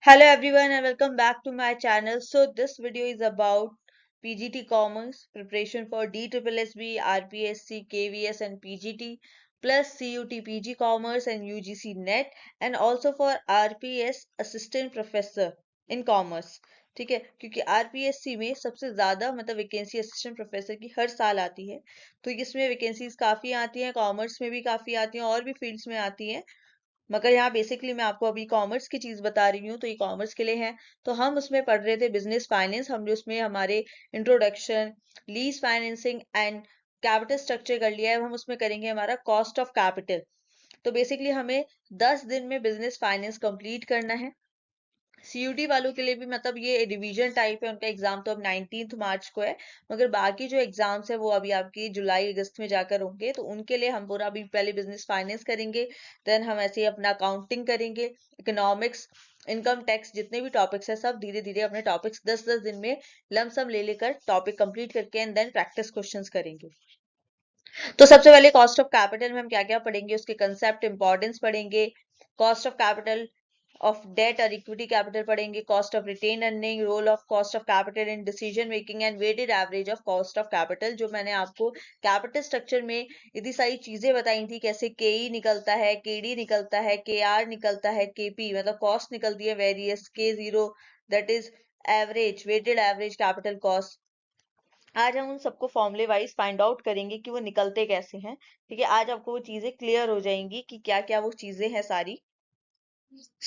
Hello everyone and welcome back to my channel. So this video is about PGT Commerce preparation for DSSB, RPSC, KVS and PGT plus CUT PG Commerce and UGC NET and also for RPS Assistant Professor in Commerce. ठीक है, क्योंकि RPSC में सबसे ज्यादा मतलब vacancy assistant professor की हर साल आती है, तो इसमें वैकेंसीज काफी आती हैं, कॉमर्स में भी काफी आती हैं और भी फील्ड्स में आती हैं। मगर यहाँ बेसिकली मैं आपको अभी कॉमर्स की चीज बता रही हूँ, तो ये कॉमर्स के लिए है। तो हम उसमें पढ़ रहे थे बिजनेस फाइनेंस, हमने उसमें हमारे introduction, lease financing and capital structure कर लिया है। अब हम उसमें करेंगे हमारा कॉस्ट ऑफ कैपिटल। तो बेसिकली हमें 10 दिन में बिजनेस फाइनेंस कंप्लीट करना है। सीयूटी वालों के लिए भी मतलब ये रिवीजन टाइप है, उनका एग्जाम तो अब 19 मार्च को है, मगर बाकी जो एग्जाम्स है वो अभी आपकी जुलाई अगस्त में जाकर होंगे। तो उनके लिए हम पूरा अभी पहले बिजनेस फाइनेंस करेंगे, देन हम ऐसे ही अपना अकाउंटिंग करेंगे, इकोनॉमिक्स, इनकम टैक्स, जितने भी टॉपिक्स है सब धीरे धीरे अपने टॉपिक्स 10-10 दिन में लमसम ले लेकर टॉपिक कंप्लीट करके एंड देन प्रैक्टिस क्वेश्चंस करेंगे। तो सबसे पहले कॉस्ट ऑफ कैपिटल में हम क्या क्या पढ़ेंगे, उसके कंसेप्ट इंपॉर्टेंस पढ़ेंगे, cost of capital of debt और इक्विटी कैपिटल पढ़ेंगे, cost of retained earning, role of cost of capital in decision making and weighted average of cost of capital. जो मैंने आपको कैपिटल स्ट्रक्चर में इतनी सारी चीजें बताई थी, कैसे केई निकलता है, केडी निकलता है, केआर निकलता है, केपी मतलब कॉस्ट निकलती है वेरियस, के zero that is average, weighted average capital cost. आज हम उन सबको फॉर्मूले वाइज फाइंड आउट करेंगे कि वो निकलते कैसे हैं। ठीक है, आज आपको वो चीजें क्लियर हो जाएंगी कि क्या क्या वो चीजें हैं सारी।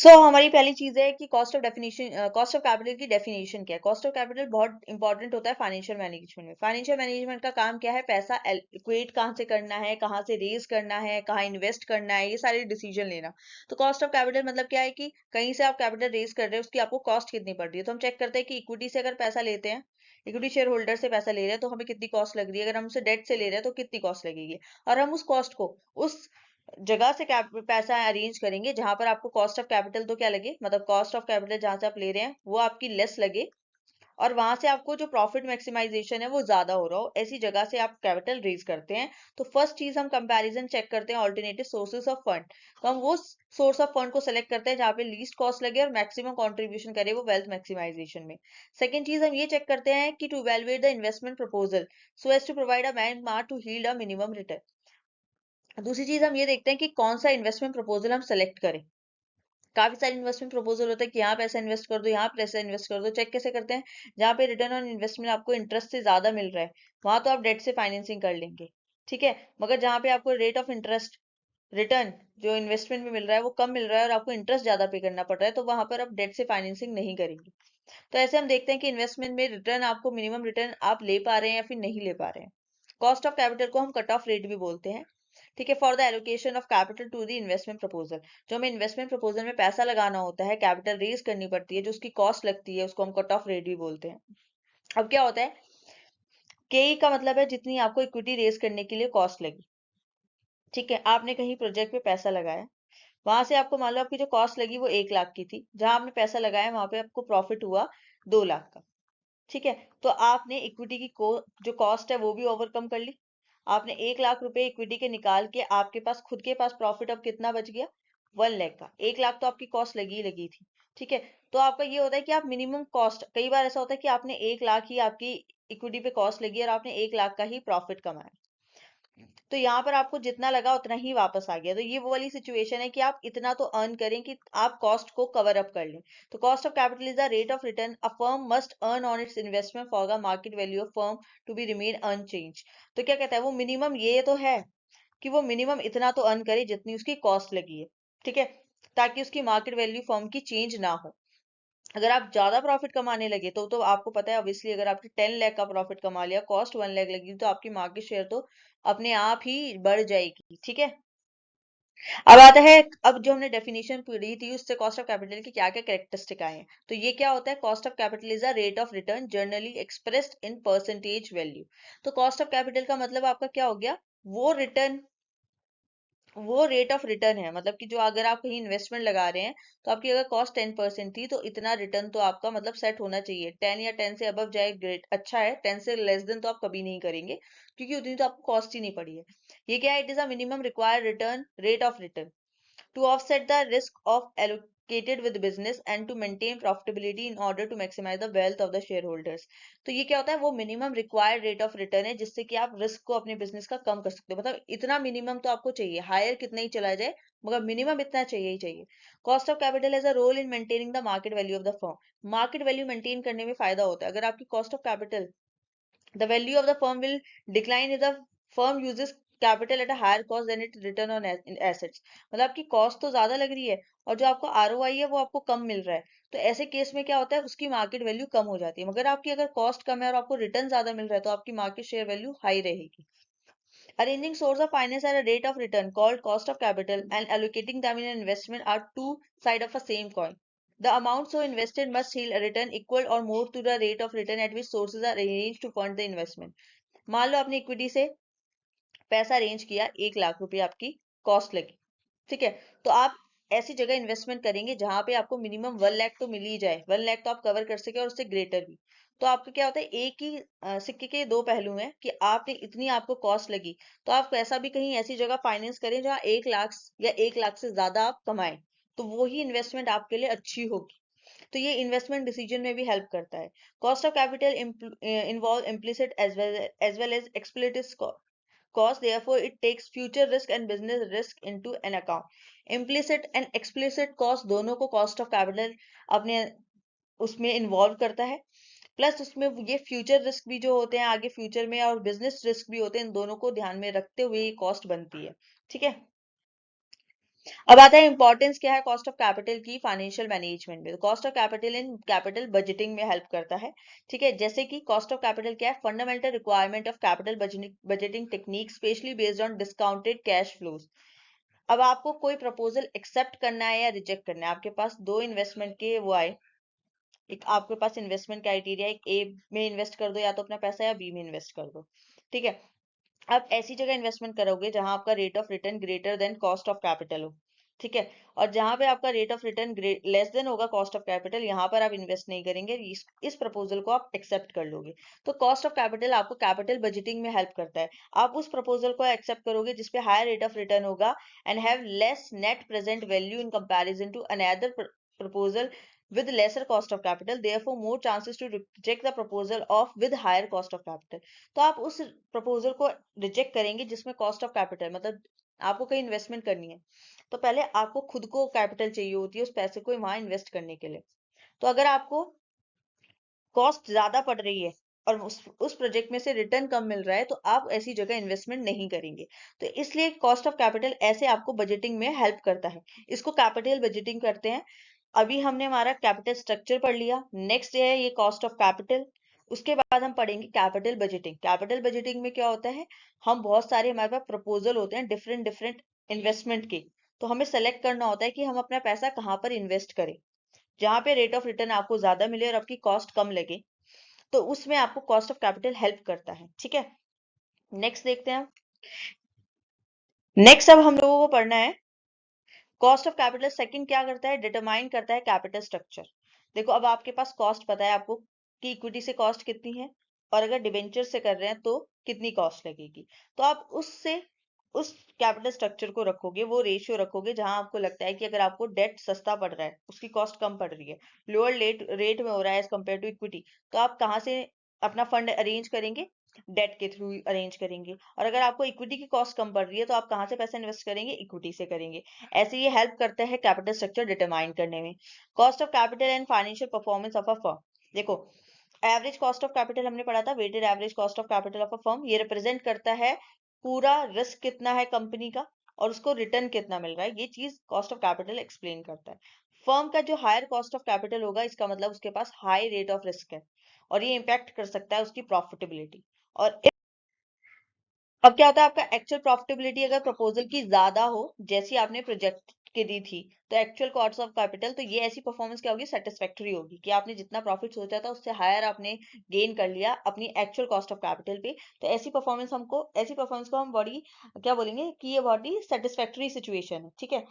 हमारी पहली चीज है कि cost of definition, cost of capital की डेफिनेशन क्या है। कॉस्ट ऑफ कैपिटल बहुत इंपॉर्टेंट होता है फाइनेंशियल मैनेजमेंट में। फाइनेंशियल मैनेजमेंट का काम क्या है, पैसा इक्वेट कहाँ से करना है, कहाँ से रेज करना है, कहाँ इन्वेस्ट करना है, ये सारे डिसीजन लेना। तो कॉस्ट ऑफ कैपिटल मतलब क्या है कि कहीं से आप कैपिटल रेज कर रहे हैं, उसकी आपको कॉस्ट कितनी पड़ रही है। तो हम चेक करते हैं कि इक्विटी से अगर पैसा लेते हैं, इक्विटी शेयर होल्डर से पैसा ले रहे हैं, तो हमें कितनी कॉस्ट लग रही है। अगर हम उसे डेट से ले रहे हैं तो कितनी कॉस्ट लगेगी, और हम उस कॉस्ट को उस जगह से पैसा अरेंज करेंगे जहां पर आपको कॉस्ट ऑफ कैपिटल तो क्या लगे, मतलब कॉस्ट ऑफ कैपिटल जहां से आप ले रहे हैं वो आपकी लेस लगे, और वहां से आपको जो प्रॉफिट मैक्सिमाइजेशन है वो ज्यादा हो रहा हो, ऐसी जगह से आप कैपिटल रेज करते हैं। तो फर्स्ट चीज हम कंपैरिजन चेक करते हैं ऑल्टरनेटिव सोर्सेज ऑफ फंड। तो हम वो सोर्स ऑफ फंड को सेलेक्ट करते हैं जहाँ पे लीस्ट कॉस्ट लगे और मैक्सिमम कंट्रीब्यूशन करे वो वेल्थ मैक्सिमाइजेशन में। सेकंड चीज हम ये चेक करते हैं कि to evaluate the investment proposal so as to provide a benchmark to yield a minimum return. दूसरी चीज हम ये देखते हैं कि कौन सा इन्वेस्टमेंट प्रपोजल हम सेलेक्ट करें। काफी सारे इन्वेस्टमेंट प्रपोजल होता है कि यहाँ पैसा इन्वेस्ट कर दो, यहाँ पैसा इन्वेस्ट कर दो। चेक कैसे करते हैं, जहाँ पे रिटर्न ऑन इन्वेस्टमेंट आपको इंटरेस्ट से ज्यादा मिल रहा है वहां तो आप डेट से फाइनेंसिंग कर लेंगे, ठीक है। मगर जहाँ पे आपको रेट ऑफ इंटरेस्ट, रिटर्न जो इन्वेस्टमेंट में मिल रहा है वो कम मिल रहा है और आपको इंटरेस्ट ज्यादा पे करना पड़ रहा है, तो वहां पर आप डेट से फाइनेंसिंग नहीं करेंगे। तो ऐसे हम देखते हैं कि इन्वेस्टमेंट में रिटर्न आपको मिनिमम रिटर्न आप ले पा रहे हैं या फिर नहीं ले पा रहे हैं। कॉस्ट ऑफ कैपिटल को हम कट ऑफ रेट भी बोलते हैं, ठीक है, for the allocation of capital to the investment proposal. जो हमें इन्वेस्टमेंट प्रपोजल में पैसा लगाना होता है, कैपिटल रेज करनी पड़ती है, जो उसकी कॉस्ट लगती है उसको हम कट ऑफ रेट भी बोलते हैं। अब क्या होता है, के का मतलब है जितनी आपको इक्विटी रेज करने के लिए कॉस्ट लगी, ठीक है। आपने कहीं प्रोजेक्ट पे पैसा लगाया, वहां से आपको मान लो आपकी जो कॉस्ट लगी वो 1 लाख की थी, जहां आपने पैसा लगाया वहां पे आपको प्रॉफिट हुआ 2 लाख का, ठीक है। तो आपने इक्विटी की जो कॉस्ट है वो भी ओवरकम कर ली। आपने 1 लाख रुपए इक्विटी के निकाल के आपके पास खुद के पास प्रॉफिट अब कितना बच गया, 1 लाख का। 1 लाख तो आपकी कॉस्ट लगी ही लगी थी, ठीक है। तो आपका ये होता है कि आप मिनिमम कॉस्ट, कई बार ऐसा होता है कि आपने 1 लाख ही आपकी इक्विटी पे कॉस्ट लगी और आपने 1 लाख का ही प्रॉफिट कमाया, तो यहाँ पर आपको जितना लगा उतना ही वापस आ गया। तो ये वो वाली सिचुएशन है कि आप इतना तो अर्न करें कि आप कॉस्ट को कवर अप कर लें। तो cost of capital is the rate of return a firm must earn on its investment for the market value of firm to be remain unchange. तो क्या कहता है वो मिनिमम, ये तो है कि वो मिनिमम इतना तो अर्न करे जितनी उसकी कॉस्ट लगी है, ठीक है, ताकि उसकी मार्केट वैल्यू फर्म की चेंज ना हो। अगर आप ज्यादा प्रॉफिट कमाने लगे तो आपको पता है ऑब्वियसली, अगर आपने 10 लाख का प्रॉफिट कमा लिया, कॉस्ट 1 लाख लगी, तो आपकी मार्केट शेयर तो अपने आप ही बढ़ जाएगी, ठीक है। अब आता है, अब जो हमने डेफिनेशन पढ़ी थी उससे कॉस्ट ऑफ कैपिटल की क्या क्या कैरेक्टरिस्टिक आए हैं। तो ये क्या होता है, cost of capital is a rate of return generally expressed in percentage value. तो कॉस्ट ऑफ कैपिटल का मतलब आपका क्या हो गया, वो रिटर्न, वो रेट ऑफ रिटर्न है। मतलब कि जो अगर आप कहीं इन्वेस्टमेंट लगा रहे हैं, तो आपकी अगर कॉस्ट 10% थी तो इतना रिटर्न तो आपका मतलब सेट होना चाहिए। 10 या 10 से अबव जाए ग्रेट, अच्छा है, 10 से लेस देन तो आप कभी नहीं करेंगे, क्योंकि उतनी तो आपको कॉस्ट ही नहीं पड़ी है। ये क्या है, it is a minimum required return, rate of return to offset the risk of associated with business and to maintain profitability in order to maximize the wealth of the shareholders. तो ये क्या होता है, वो minimum required rate of return है जिससे कि आप रिस्क को अपने बिजनेस का कम कर सकते हो। मतलब इतना मिनिमम तो आपको चाहिए, हायर कितना ही चला जाए मगर मिनिमम इतना चाहिए ही चाहिए। Cost of capital as a role in maintaining the market value of the firm. Market value maintain करने में फायदा होता है। अगर आपकी cost of capital, the value of the firm will decline if the firm uses capital at a higher cost than its return on assets। मतलब आपकी cost तो ज्यादा लग रही है और जो आपका आरओआई है वो आपको कम मिल रहा है, तो ऐसे केस में क्या होता है, उसकी मार्केट वैल्यू कम हो जाती है। मगर आपकी अगर कॉस्ट कम है और आपको रिटर्न ज्यादा मिल रहा है तो आपकी मार्केट शेयर वैल्यू हाई रहेगी। Arranging source of finance at a rate of return called cost of capital and allocating them in an investment are two sides of a same coin. The amount so invested must yield a return equal or more to the rate of return at which sources are arranged to fund the investment। मान लो आपने equity से पैसा arrange किया, 1 लाख रुपए आपकी cost लगी, ठीक है, तो आप ऐसी जगह इन्वेस्टमेंट करेंगे जहां पे आपको मिनिमम 1 लाख तो मिल ही जाए, 1 लाख तो आप कवर कर सके और उससे ग्रेटर भी। तो आपको क्या होता है, एक ही सिक्के के दो पहलू हैं कि आपने इतनी आपको कॉस्ट लगी, तो आप ऐसा भी कहीं ऐसी जगह फाइनेंस करें जहां 1 लाख या 1 लाख से ज्यादा आप कमाएं, तो वो ही इन्वेस्टमेंट आपके लिए अच्छी होगी। तो ये इन्वेस्टमेंट डिसीजन में भी हेल्प करता है। Cost of capital involve implicit as well as explicit cost, therefore it takes future risk and business risk into an account। implicit and explicit cost दोनों को cost of capital अपने उसमें involve करता है, प्लस उसमें ये फ्यूचर रिस्क भी जो होते हैं आगे फ्यूचर में और बिजनेस रिस्क भी होते हैं, इन दोनों को ध्यान में रखते हुए ये कॉस्ट बनती है, ठीक है। अब आता है इंपॉर्टेंस क्या है कॉस्ट ऑफ कैपिटल की फाइनेंशियल मैनेजमेंट में। Cost of capital in capital budgeting में हेल्प करता है, ठीक है। जैसे कि कॉस्ट ऑफ कैपिटल क्या है, fundamental requirement of capital budgeting technique specially based on discounted cash flows. अब आपको कोई प्रपोजल एक्सेप्ट करना है या रिजेक्ट करना है, आपके पास दो इन्वेस्टमेंट के वो आए, एक आपके पास इन्वेस्टमेंट क्राइटेरिया, एक ए में इन्वेस्ट कर दो या तो अपना पैसा, या बी में इन्वेस्ट कर दो, ठीक है। आप ऐसी जगह इन्वेस्टमेंट करोगे जहां आपका rate of return greater than cost of capital हो, ठीक है। और जहां पे आपका rate of return less than होगा कॉस्ट ऑफ कैपिटल, यहाँ पर आप इन्वेस्ट नहीं करेंगे, इस प्रपोजल को आप एक्सेप्ट कर लोगे। तो कॉस्ट ऑफ कैपिटल आपको कैपिटल बजटिंग में हेल्प करता है। आप उस प्रपोजल को एक्सेप्ट करोगे जिसपे हायर रेट ऑफ रिटर्न होगा and have less net present value in comparison to another proposal with lesser cost of capital, therefore more chances to reject the proposal of with higher cost of capital। तो आप उस proposal को reject करेंगे जिसमें cost of capital, मतलब आपको कहीं investment करनी है तो पहले आपको खुद को कैपिटल चाहिए होती है उस पैसे को वहां इन्वेस्ट करने के लिए। तो अगर आपको कॉस्ट ज्यादा पड़ रही है और उस प्रोजेक्ट में से रिटर्न कम मिल रहा है तो आप ऐसी जगह इन्वेस्टमेंट नहीं करेंगे। तो इसलिए कॉस्ट ऑफ कैपिटल ऐसे आपको बजटिंग में हेल्प करता है, इसको कैपिटल बजटिंग करते हैं। अभी हमने हमारा कैपिटल स्ट्रक्चर पढ़ लिया, नेक्स्ट है ये कॉस्ट ऑफ कैपिटल। उसके बाद हम पढ़ेंगे कैपिटल बजटिंग। कैपिटल बजटिंग में क्या होता है, हम बहुत सारे हमारे पास प्रपोजल होते हैं डिफरेंट डिफरेंट इन्वेस्टमेंट के, तो हमें सेलेक्ट करना होता है कि हम अपना पैसा कहाँ पर इन्वेस्ट करें जहां पे रेट ऑफ रिटर्न आपको ज्यादा मिले और आपकी कॉस्ट कम लगे, तो उसमें आपको कॉस्ट ऑफ कैपिटल हेल्प करता है, ठीक है। नेक्स्ट देखते हैं। नेक्स्ट अब हम लोगों को पढ़ना है कॉस्ट ऑफ कैपिटल। सेकंड क्या करता है, डिटरमाइन करता है कैपिटल स्ट्रक्चर। देखो अब आपके पास कॉस्ट पता है आपको कि इक्विटी से कॉस्ट कितनी है और अगर डिबेंचर से कर रहे हैं तो कितनी कॉस्ट लगेगी, तो आप उससे उस कैपिटल स्ट्रक्चर को रखोगे, वो रेशियो रखोगे जहां आपको लगता है कि अगर आपको डेट सस्ता पड़ रहा है, उसकी कॉस्ट कम पड़ रही है, लोअर रेट में हो रहा है एज कम्पेयर टू इक्विटी, तो आप कहाँ से अपना फंड अरेंज करेंगे, डेट के थ्रू अरेंज करेंगे। और अगर आपको इक्विटी की कॉस्ट कम पड़ रही है तो आप कहाँ से पैसा इन्वेस्ट करेंगे, इक्विटी से करेंगे। ऐसे ये हेल्प करता है कैपिटल स्ट्रक्चर डिटरमाइन करने में। Cost of capital and financial performance of a firm. देखो एवरेज कॉस्ट ऑफ कैपिटल हमने पढ़ा था, weighted average cost of capital of a firm, ये रिप्रेजेंट करता है पूरा रिस्क कितना है कंपनी का और उसको रिटर्न कितना मिल रहा है, ये चीज कॉस्ट ऑफ कैपिटल एक्सप्लेन करता है। फर्म का जो हायर कॉस्ट ऑफ कैपिटल होगा इसका मतलब उसके पास हाई रेट ऑफ रिस्क है और ये इम्पैक्ट कर सकता है उसकी प्रॉफिटेबिलिटी। और अब क्या होता है, आपका एक्चुअल प्रॉफिटेबिलिटी अगर प्रपोजल की ज्यादा हो जैसी आपने प्रोजेक्ट के दी थी, तो एक्चुअल कॉस्ट ऑफ कैपिटल, तो ये ऐसी परफॉर्मेंस क्या होगी, सेटिस्फैक्टरी होगी कि आपने जितना प्रॉफिट सोचा था उससे हायर आपने गेन कर लिया अपनी एक्चुअल कॉस्ट ऑफ कैपिटल पे। तो ऐसी परफॉर्मेंस को हम बड़ी क्या बोलेंगे कि ये बड़ी सेटिस्फैक्टरी सिचुएशन है, ठीक है।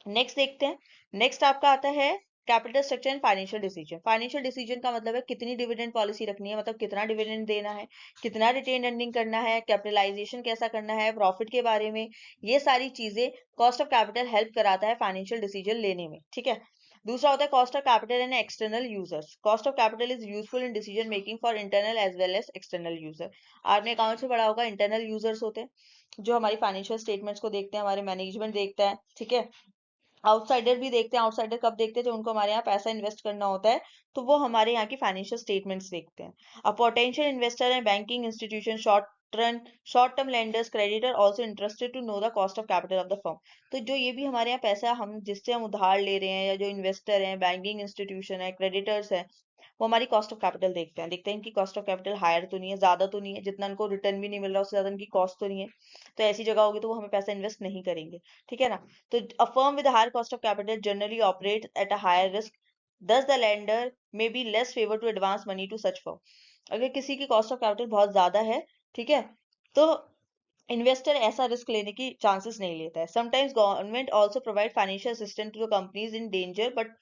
नेक्स्ट देखते हैं। नेक्स्ट आपका आता है capital structure and financial decision. Financial decision का मतलब है कितनी डिविडेंड पॉलिसी रखनी है, मतलब कितना डिविडेंड देना है, कितना रिटेन अर्निंग करना है, कैपिटलाइजेशन कैसा करना है, प्रॉफिट के बारे में, ये सारी चीजें कॉस्ट ऑफ कैपिटल हेल्प कराता है फाइनेंशियल डिसीजन लेने में, ठीक है। दूसरा होता है cost of capital and external users. Cost of capital is useful in decision making for internal as well as external user. आपने अकाउंट से पढ़ा होगा, इंटरनल यूजर्स होते हैं जो हमारी फाइनेंशियल स्टेटमेंट्स को देखते हैं, हमारे मैनेजमेंट देखता है, ठीक है। आउटसाइडर भी देखते हैं। आउटसाइडर कब देखते हैं? जो उनको हमारे यहाँ पैसा इन्वेस्ट करना होता है, तो वो हमारे यहाँ की फाइनेंशियल स्टेटमेंट्स देखते हैं। अब पोटेंशियल इन्वेस्टर है banking institution, short term lenders, creditor also interested to know the cost of capital of the firm. तो जो ये भी हमारे यहाँ पैसा हम जिससे हम उधार ले रहे हैं, या जो इन्वेस्टर हैं, बैंकिंग इंस्टीट्यूशन है, क्रेडिटर्स है, वो हमारी कॉस्ट ऑफ कैपिटल देखते हैं इनकी कॉस्ट ऑफ कैपिटल हायर तो नहीं है, ज्यादा तो नहीं है, जितना इनको रिटर्न भी नहीं मिल रहा उससे ज्यादा इनकी कॉस्ट तो नहीं है। तो ऐसी जगह होगी तो वो हमें पैसा इन्वेस्ट नहीं करेंगे, ठीक है ना। तो a firm with a higher cost of capital generally operates at a higher risk. Thus, the lender may be less favored to advance money to such firm. अगर किसी की कॉस्ट ऑफ कैपिटल बहुत ज्यादा है, ठीक है, तो इन्वेस्टर ऐसा रिस्क लेने की चांसेस नहीं लेता है। Sometimes government also provide financial assistance to the companies in danger but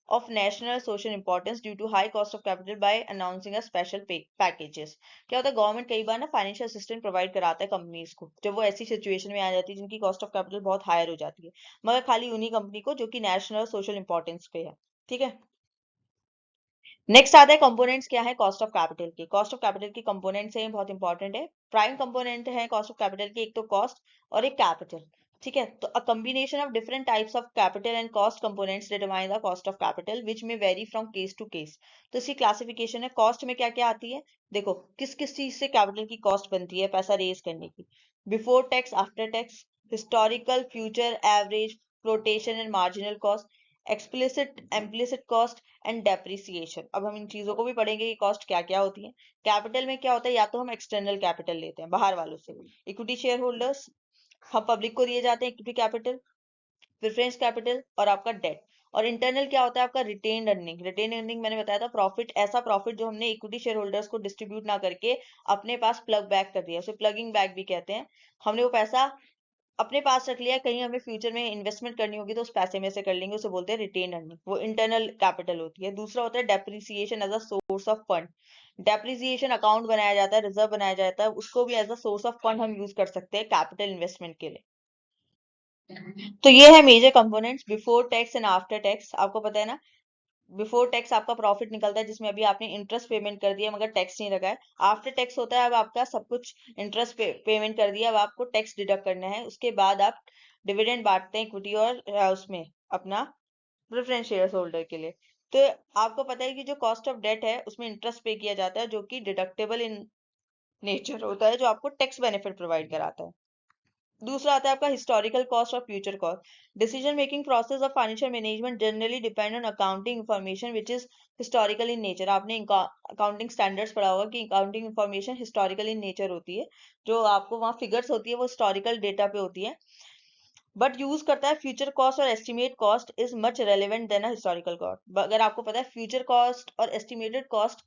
of national social importance due to high cost of capital by announcing a special packages. क्या होता है, गवर्नमेंट कई बार ना फाइनेंशियल असिस्टेंस प्रोवाइड कराता है companies को जब वो ऐसी सिचुएशन में आ जाती है जिनकी कॉस्ट ऑफ कैपिटल बहुत हायर हो जाती है, मगर खाली उन्हीं कंपनी को जो कि नेशनल सोशल इंपॉर्टेंस पे है, ठीक है। नेक्स्ट आता है कंपोनेंट्स क्या है कॉस्ट ऑफ कैपिटल के। कॉस्ट ऑफ कैपिटल के कंपोनेंट्स हैं, बहुत इंपॉर्टेंट है। प्राइम कंपोनेंट है कॉस्ट ऑफ कैपिटल के, एक तो कॉस्ट और एक कैपिटल, ठीक है। तो a combination of different types of capital and cost components determine the cost of capital which may vary from case to case. तो इसकी क्लासिफिकेशन है, कॉस्ट में क्या क्या आती है, देखो किस किस चीज से कैपिटल की कॉस्ट बनती है पैसा रेज करने की। Before tax, after tax, historical, future, average, flotation and marginal cost, explicit, implicit cost and depreciation. अब हम इन चीजों को भी पढ़ेंगे कि कॉस्ट क्या क्या होती है। कैपिटल में क्या होता है, या तो हम एक्सटर्नल कैपिटल लेते हैं बाहर वालों से, इक्विटी शेयर होल्डर्स, हम पब्लिक को दिए जाते हैं इक्विटी कैपिटल, प्रेफरेंस कैपिटल और आपका डेट। और इंटरनल क्या होता है आपका रिटेन्ड अर्निंग। रिटेन अर्निंग मैंने बताया था प्रॉफिट, ऐसा प्रॉफिट जो हमने इक्विटी शेयर होल्डर्स को डिस्ट्रीब्यूट ना करके अपने पास प्लग बैक कर दिया, उसे प्लगिंग बैक भी कहते हैं। हमने वो पैसा अपने पास रख लिया, कहीं हमें फ्यूचर में इन्वेस्टमेंट करनी होगी तो उस पैसे में से कर लेंगे, उसे बोलते हैं रिटेन अर्निंग, वो इंटरनल कैपिटल होती है। दूसरा होता है depreciation as a source of fund. Depreciation account बनाया जाता है, रिजर्व बनाया जाता है, उसको भी as a source of fund हम यूज कर सकते हैं कैपिटल इन्वेस्टमेंट के लिए। तो ये है major components before tax and after tax. आपको पता है ना, बिफोर टैक्स आपका प्रॉफिट निकलता है जिसमें अभी आपने इंटरेस्ट पेमेंट कर दिया मगर टैक्स नहीं लगा है। आफ्टर टैक्स होता है अब आपका सब कुछ इंटरेस्ट पेमेंट कर दिया, अब आपको टैक्स डिडक्ट करना है, उसके बाद आप डिविडेंड बांटते हैं इक्विटी और उसमें अपना प्रेफरेंस शेयर होल्डर के लिए। तो आपको पता है कि जो कॉस्ट ऑफ डेट है उसमें इंटरेस्ट पे किया जाता है जो कि डिडक्टेबल इन नेचर होता है, जो आपको टैक्स बेनिफिट प्रोवाइड कराता है। दूसरा आता है आपका हिस्टोरिकल कॉस्ट और future cost. Decision making process of financial management generally depend on accounting information which is historical in nature. आपने अकाउंटिंग स्टैंडर्ड्स पढ़ा होगा कि accounting information historical in nature होती है, जो आपको वहाँ फिगर्स होती है वो हिस्टोरिकल डेटा पे होती है, बट यूज करता है फ्यूचर कॉस्ट और estimate cost is much relevant than a historical cost. अगर आपको पता है फ्यूचर कॉस्ट और एस्टिमेटेड कॉस्ट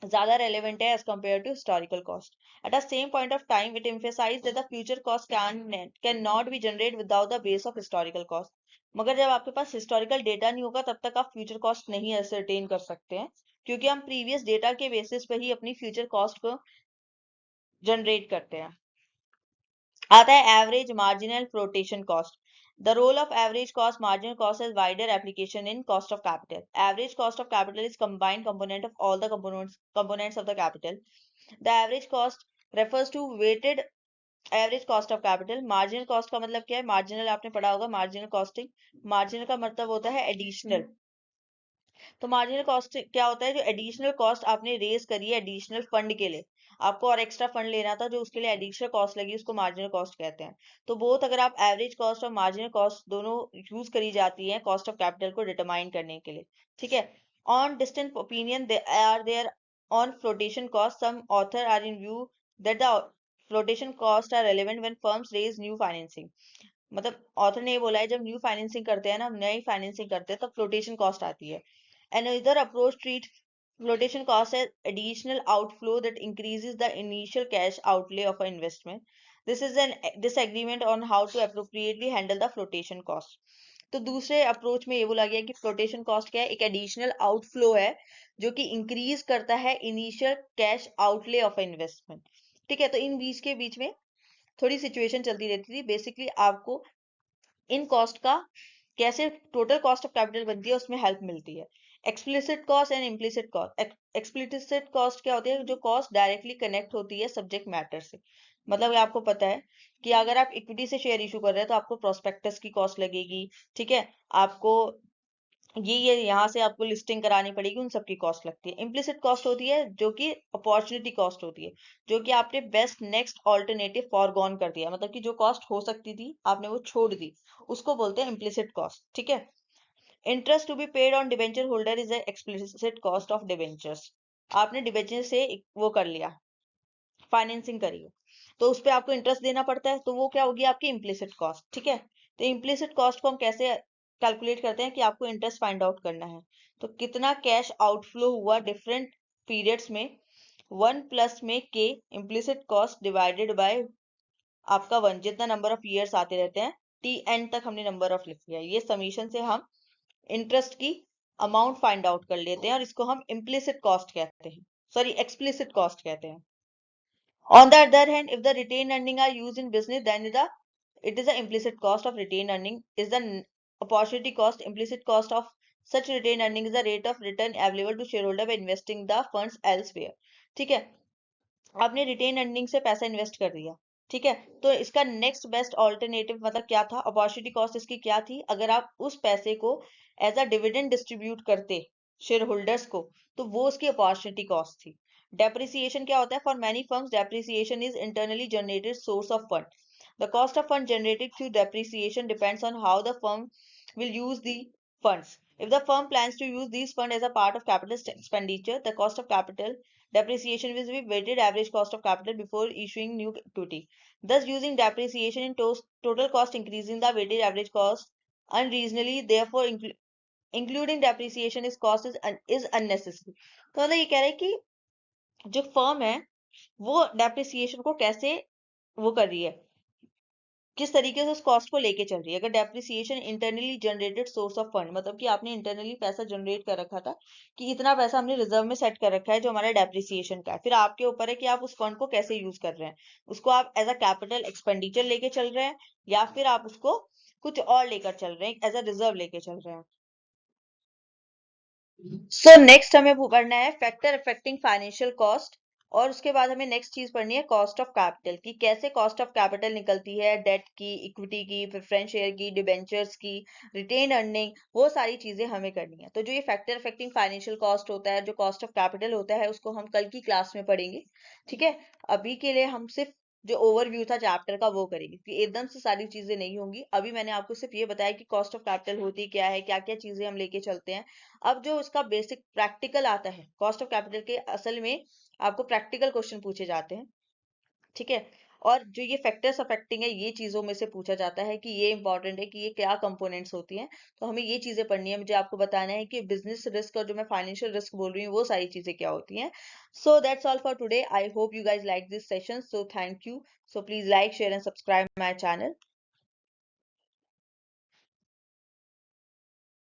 ज्यादा रेलेवेंट है as compare to historical cost. At the same point of time it emphasized that the future cost can not be generated without the base of historical cost। मगर जब आपके पास historical data नहीं होगा तब तक आप फ्यूचर कॉस्ट नहीं ascertain कर सकते हैं, क्योंकि हम प्रीवियस डेटा के बेसिस पे ही अपनी फ्यूचर कॉस्ट को जनरेट करते हैं। आता है average, marginal, flotation cost. The role of average cost, marginal cost has wider application in cost of capital. Average cost of capital is combined component of all the components of the capital. The average cost refers to weighted average cost of capital. Marginal cost का मतलब क्या है, marginal आपने पढ़ा होगा, marginal costing। marginal का मतलब होता है additional। तो मार्जिनल कॉस्ट क्या होता है, जो एडिशनल कॉस्ट आपने रेज करी है एडिशनल फंड के लिए, आपको और एक्स्ट्रा फंड लेना था जो उसके लिए एडिशनल कॉस्ट लगी, उसको मार्जिनल कॉस्ट कहते हैं। तो बोथ अगर आप एवरेज कॉस्ट और मार्जिनल कॉस्ट दोनों यूज करी जाती है कॉस्ट ऑफ कैपिटल को डिटरमाइन करने के लिए, ठीक है। On distant opinion they are there on flotation cost, some author are in view that the flotation cost are relevant when firms raise new financing. मतलब ऑथर ने ये बोला है जब न्यू फाइनेंसिंग करते हैं ना, नई फाइनेंसिंग करते हैं तब फ्लोटेशन कॉस्ट आती है। Another approach treats flotation cost as additional outflow that increases the initial cash outlay of an investment. This is an disagreement on how to appropriately handle the flotation cost. तो दूसरे approach में ये बोला गया कि flotation cost क्या है, एक एडिशनल आउटफ्लो है जो कि इंक्रीज करता है initial cash outlay of investment, ठीक है। तो इन बीच के बीच में थोड़ी सिचुएशन चलती रहती थी, बेसिकली आपको इन कॉस्ट का कैसे टोटल कॉस्ट ऑफ कैपिटल बनती है उसमें हेल्प मिलती है। Explicit cost and implicit cost. Explicit cost क्या होती है? जो कॉस्ट डायरेक्टली कनेक्ट होती है सब्जेक्ट मैटर से। मतलब ये आपको पता है कि अगर आप इक्विटी से शेयर इशू कर रहे हैं तो आपको प्रोस्पेक्टस की कॉस्ट लगेगी, ठीक है, आपको ये यहाँ से आपको लिस्टिंग करानी पड़ेगी, उन सबकी कॉस्ट लगती है। इम्प्लिसिट कॉस्ट होती है जो कि अपॉर्चुनिटी कॉस्ट होती है, जो कि आपने बेस्ट नेक्स्ट ऑल्टरनेटिव फॉरगॉन कर दिया, मतलब कि जो कॉस्ट हो सकती थी आपने वो छोड़ दी, उसको बोलते हैं इम्प्लिसिट कॉस्ट, ठीक है। Interest to be paid on debenture holder is explicit cost of debentures. आपने डिबेंचर से वो कर लिया, फाइनेंसिंग करी है, तो उस पर आपको इंटरेस्ट देना पड़ता है, तो वो क्या होगी? आपकी इम्प्लिसिट कॉस्ट, ठीक है। तो इम्प्लिसिट कॉस्ट को हम कैसे कैलकुलेट करते हैं कि आपको इंटरेस्ट फाइंड आउट करना है, तो कितना कैश आउटफ्लो हुआ डिफरेंट पीरियड्स में, 1 प्लस में के इम्प्लिसिट कॉस्ट डिवाइडेड बाय आपका 1, जितना नंबर ऑफ ईयर्स आते रहते हैं, टी एन तक हमने नंबर ऑफ लिख लिया। ये समीशन से हम इंटरेस्ट की अमाउंट फाइंड आउट कर लेते हैं और इसको हम इम्प्लिसिट कॉस्ट कहते हैं, सॉरी एक्सप्लिसिट कॉस्ट कहते हैं। On the other hand, if the retained earning are used in business, then it is the implicit cost of retained earning is the opportunity cost. Implicit cost of such retained earning is the rate of return available to shareholder by investing the funds elsewhere. ठीक है, आपने retain earning से पैसा invest कर दिया, ठीक है, तो इसका नेक्स्ट बेस्ट ऑल्टरनेटिव मतलब क्या था? अपॉर्चुनिटी कॉस्ट इसकी क्या थी? अगर आप उस पैसे को एज अ डिविडेंड डिस्ट्रीब्यूट करते शेयर होल्डर्स को, तो वो उसकी अपॉर्चुनिटी कॉस्ट थी। डेप्रिसिएशन क्या होता है? For many firms depreciation is internally generated source of fund. The cost of fund generated through depreciation depends on how the firm will use the funds. If the firm plans to use these funds as a part of capital expenditure, the cost of capital depreciation will be weighted average cost of capital before issuing new equity. Thus, using depreciation in total cost increasing the weighted average cost unreasonably, therefore including depreciation is cost is unnecessary. तो मतलब ये कह रहे हैं कि जो firm है वो डेप्रिसिएशन को कैसे वो कर रही है, किस तरीके से उस कॉस्ट को लेके चल रही है। अगर depreciation internally generated source of fund, मतलब कि आपने इंटरनली पैसा जनरेट कर रखा था कि इतना पैसा हमने रिजर्व में सेट कर रखा है जो हमारा डेप्रिसिएशन का है, फिर आपके ऊपर है कि आप उस फंड को कैसे यूज कर रहे हैं। उसको आप एज अ कैपिटल एक्सपेंडिचर लेके चल रहे हैं या फिर आप उसको कुछ और लेकर चल रहे हैं, एज अ रिजर्व लेके चल रहे हैं। सो नेक्स्ट हमें पढ़ना है फैक्टर अफेक्टिंग फाइनेंशियल कॉस्ट, और उसके बाद हमें नेक्स्ट चीज पढ़नी है कॉस्ट ऑफ कैपिटल, कि कैसे कॉस्ट ऑफ कैपिटल निकलती है, डेट की, इक्विटी की, प्रेफरेंस शेयर की, डिबेंचर्स की, रिटेन अर्निंग, वो सारी चीजें हमें करनी है। तो जो ये फैक्टर अफेक्टिंग फाइनेंशियल कॉस्ट होता है, जो कॉस्ट ऑफ कैपिटल होता है, उसको हम कल की क्लास में पढ़ेंगे, ठीक है। अभी के लिए हम सिर्फ जो ओवरव्यू था चैप्टर का वो करेंगे, कि एकदम से सारी चीजें नहीं होंगी। अभी मैंने आपको सिर्फ ये बताया कि कॉस्ट ऑफ कैपिटल होती क्या है, क्या क्या चीजें हम लेके चलते हैं। अब जो उसका बेसिक प्रैक्टिकल आता है कॉस्ट ऑफ कैपिटल के, असल में आपको प्रैक्टिकल क्वेश्चन पूछे जाते हैं, ठीक है। और जो ये फैक्टर्स अफेक्टिंग है, ये चीजों में से पूछा जाता है कि ये इंपॉर्टेंट है कि ये क्या कंपोनेंट्स होती हैं। तो हमें ये चीजें पढ़नी है, मुझे आपको बताना है कि बिजनेस रिस्क और जो मैं फाइनेंशियल रिस्क बोल रही हूँ वो सारी चीजें क्या होती हैं। So that's all for today. I hope you guys like this session, so thank you. So please like, share and subscribe my channel.